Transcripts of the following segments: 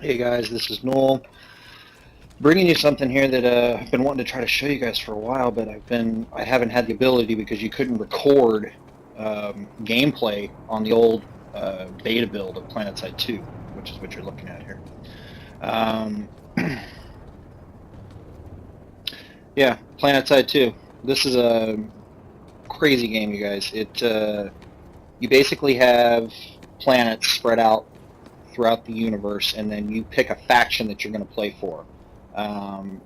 Hey guys, this is Neuel, bringing you something here that I've been wanting to try to show you guys for a while, but I haven't had the ability because you couldn't record gameplay on the old beta build of Planetside 2, which is what you're looking at here. Um, yeah, Planetside 2. This is a crazy game, you guys. You basically have planets spread out throughout the universe, and then you pick a faction that you're going to play for.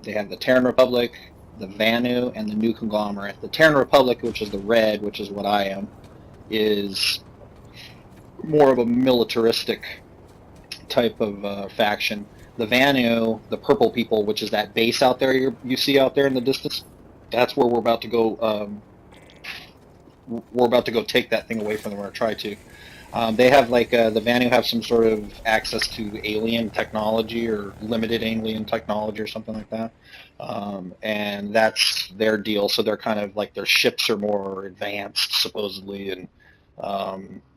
They have the Terran Republic, the Vanu, and the New Conglomerate. The Terran Republic, which is the red, which is what I am, is more of a militaristic type of faction. The Vanu, the purple people, which is that base out there you see out there in the distance, that's where we're about to go. We're about to go take that thing away from them, or try to. They have the Vanu have some sort of access to alien technology or limited alien technology or something like that, and that's their deal. So they're kind of like their ships are more advanced supposedly, and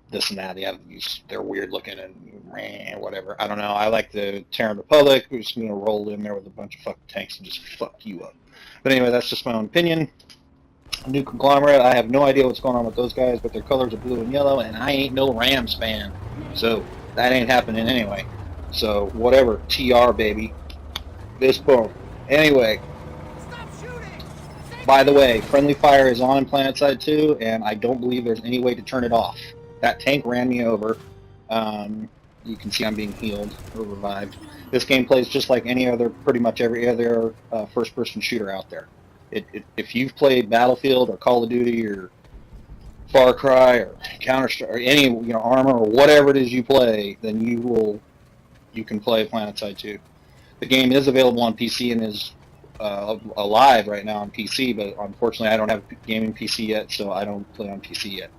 this and that. They have these, they're weird looking and whatever. I don't know. I like the Terran Republic, who's going to roll in there with a bunch of fucking tanks and just fuck you up. But anyway, that's just my own opinion. New Conglomerate, I have no idea what's going on with those guys, but their colors are blue and yellow, and I ain't no Rams fan. So that ain't happening anyway. So whatever, TR baby. This boom. Anyway, by the way, friendly fire is on in Planetside 2, and I don't believe there's any way to turn it off. That tank ran me over. You can see I'm being healed or revived. This game plays just like pretty much every other first-person shooter out there. If you've played Battlefield or Call of Duty or Far Cry or Counter-Strike or any Armor or whatever it is you play, then you can play Planetside 2. The game is available on PC and is alive right now on PC, but unfortunately I don't have a gaming PC yet, so I don't play on PC yet.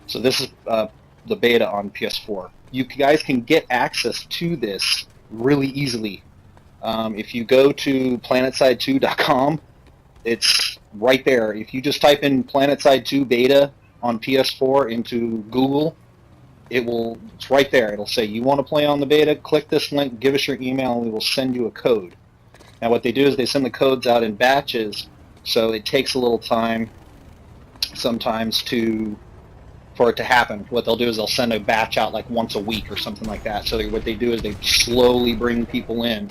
So this is the beta on PS4. You guys can get access to this really easily. If you go to planetside2.com, it's right there. If you just type in Planetside 2 beta on PS4 into Google, it's right there. It'll say, you want to play on the beta? Click this link, give us your email, and we will send you a code. Now what they do is they send the codes out in batches, so it takes a little time sometimes for it to happen. What they'll do is they'll send a batch out like once a week or something like that. So what they do is they slowly bring people in,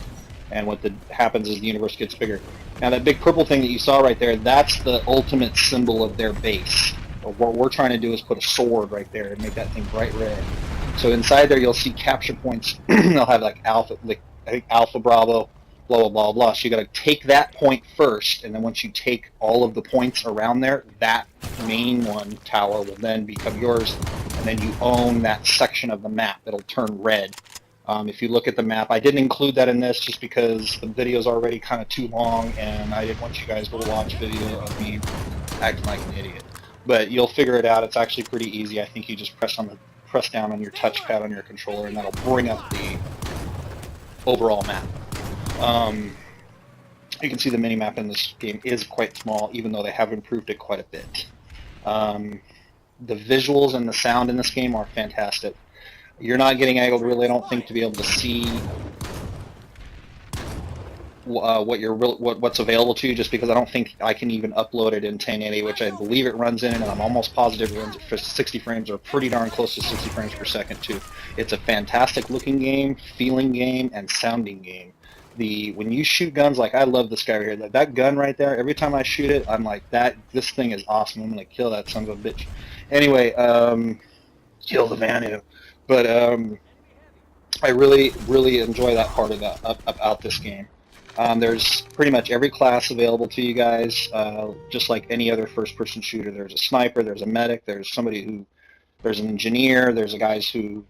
and what happens is the universe gets bigger. Now that big purple thing that you saw right there, that's the ultimate symbol of their base. What we're trying to do is put a sword right there and make that thing bright red. So inside there you'll see capture points. They'll have like Alpha, I think Alpha Bravo, blah, blah, blah, blah. So you got to take that point first, and then once you take all of the points around there, that main one tower will then become yours, and then you own that section of the map. It'll turn red. If you look at the map, I didn't include that in this just because the video is already kind of too long, and I didn't want you guys to watch video of me acting like an idiot. But you'll figure it out. It's actually pretty easy. I think you just press down on your touchpad on your controller, and that'll bring up the overall map. You can see the mini-map in this game is quite small, even though they have improved it quite a bit. The visuals and the sound in this game are fantastic. You're not getting able, really, I don't think, to be able to see what's available to you, just because I don't think I can even upload it in 1080, which I believe it runs in, and I'm almost positive it runs for 60 frames, or pretty darn close to 60 frames per second, too. It's a fantastic looking game, feeling game, and sounding game. When you shoot guns, like I love this guy right here. That gun right there, every time I shoot it, I'm like, this thing is awesome. I'm going to kill that son of a bitch. Anyway, kill the Vanu. But I really, really enjoy that part of about this game. There's pretty much every class available to you guys, just like any other first-person shooter. There's a sniper, there's a medic, there's an engineer, there's a guys who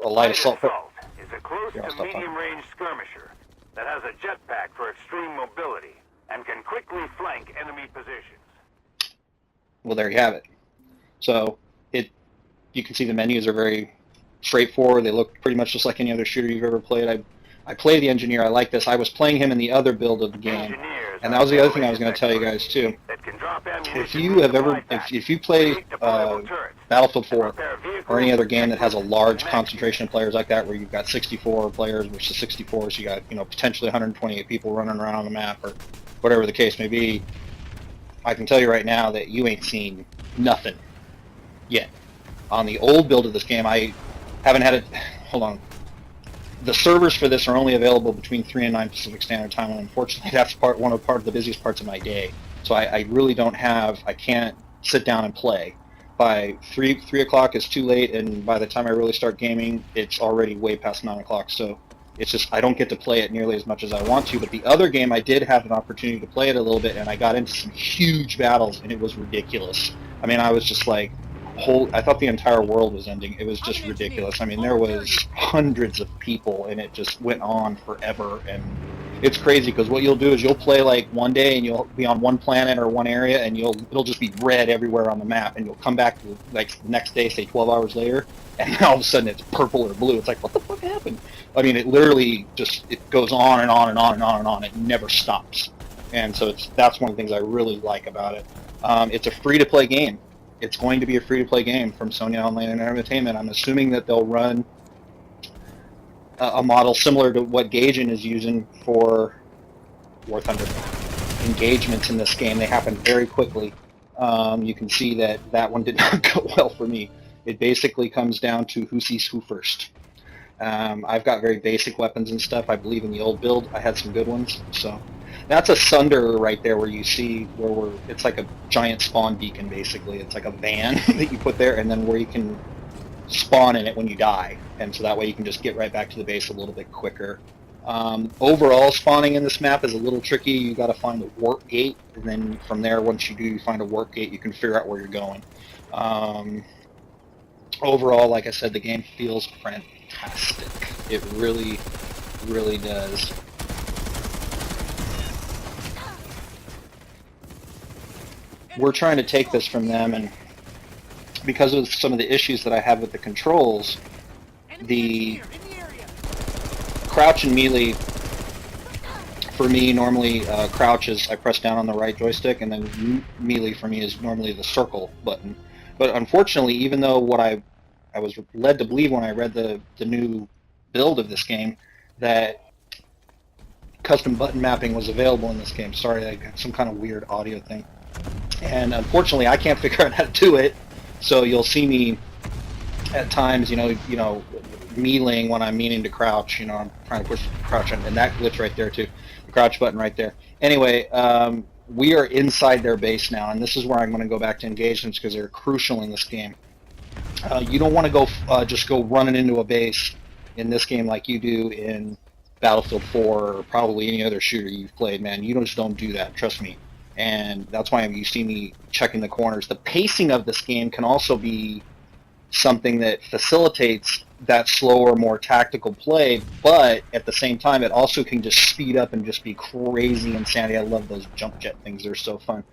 a light assault. Is a close to medium-range skirmisher that has a jetpack for extreme mobility and can quickly flank enemy positions. Well, there you have it. So you can see the menus are very straightforward. They look pretty much just like any other shooter you've ever played. I play the engineer. I like this. I was playing him in the other build of the game. Engineers And that was the other thing I was going to tell you guys too. If you have ever, if you play Battlefield 4 or any other game that has a large concentration of players like that, where you've got 64 players versus 64, so you got potentially 128 people running around on the map or whatever the case may be, I can tell you right now that you ain't seen nothing yet. On the old build of this game, I haven't had it. Hold on. The servers for this are only available between 3 and 9 Pacific Standard Time, and unfortunately that's one of the busiest parts of my day. So I really don't have, I can't sit down and play. By 3 o'clock is too late, and by the time I really start gaming, it's already way past 9 o'clock. So it's just, I don't get to play it nearly as much as I want to. But the other game, I did have an opportunity to play it a little bit, and I got into some huge battles, and it was ridiculous. I mean, I was just like, I thought the entire world was ending. It was just ridiculous. I mean, there was hundreds of people, and it just went on forever. And it's crazy because what you'll do is you'll play like one day, and you'll be on one planet or one area, and it'll just be red everywhere on the map. And you'll come back to like the next day, say 12 hours later, and all of a sudden it's purple or blue. It's like, what the fuck happened? I mean, it literally just, it goes on and on and on and on and on. It never stops. And so that's one of the things I really like about it. It's a free-to-play game. It's going to be a free-to-play game from Sony Online Entertainment. I'm assuming that they'll run a model similar to what Gaijin is using for War Thunder. Engagements in this game, they happen very quickly. You can see that one did not go well for me. It basically comes down to who sees who first. I've got very basic weapons and stuff. I believe in the old build, I had some good ones. So that's a Sunder right there, where you see it's like a giant spawn beacon, basically. It's like a van that you put there, and then where you can spawn in it when you die. And so that way you can just get right back to the base a little bit quicker. Overall, spawning in this map is a little tricky. You got to find the warp gate, and then from there, once you find a warp gate, you can figure out where you're going. Overall, like I said, the game feels fantastic. It really, really does. We're trying to take this from them, and because of some of the issues that I have with the controls, the crouch and melee, for me, normally crouch is I press down on the right joystick, and then melee for me is normally the circle button. But unfortunately, even though what I was led to believe when I read the new build of this game, that custom button mapping was available in this game. Sorry, I got some kind of weird audio thing. And unfortunately, I can't figure out how to do it. So you'll see me at times, meleeing when I'm meaning to crouch. I'm trying to push crouch, and that glitch right there too, the crouch button right there. Anyway, we are inside their base now, and this is where I'm going to go back to engagements because they're crucial in this game. You don't want to go just go running into a base in this game like you do in Battlefield 4 or probably any other shooter you've played, man. You just don't do that, trust me. And that's why you see me checking the corners. The pacing of this game can also be something that facilitates that slower, more tactical play, but at the same time, it also can just speed up and just be crazy insanity. I love those jump jet things. They're so fun.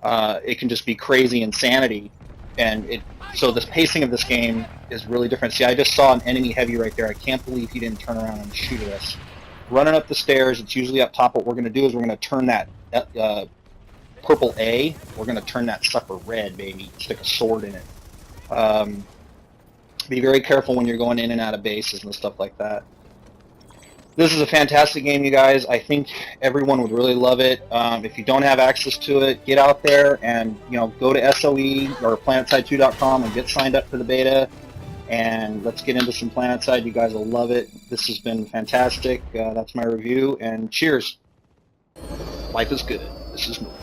It can just be crazy insanity. And so the pacing of this game is really different. See, I just saw an enemy heavy right there. I can't believe he didn't turn around and shoot at us. Running up the stairs, it's usually up top. What we're going to do is we're going to turn that purple A, we're going to turn that sucker red, baby. Stick a sword in it. Be very careful when you're going in and out of bases and stuff like that. This is a fantastic game, you guys. I think everyone would really love it. If you don't have access to it, get out there and go to SOE or Planetside2.com and get signed up for the beta. And let's get into some Planetside. You guys will love it. This has been fantastic. That's my review, and cheers. Life is good. This is Neuel.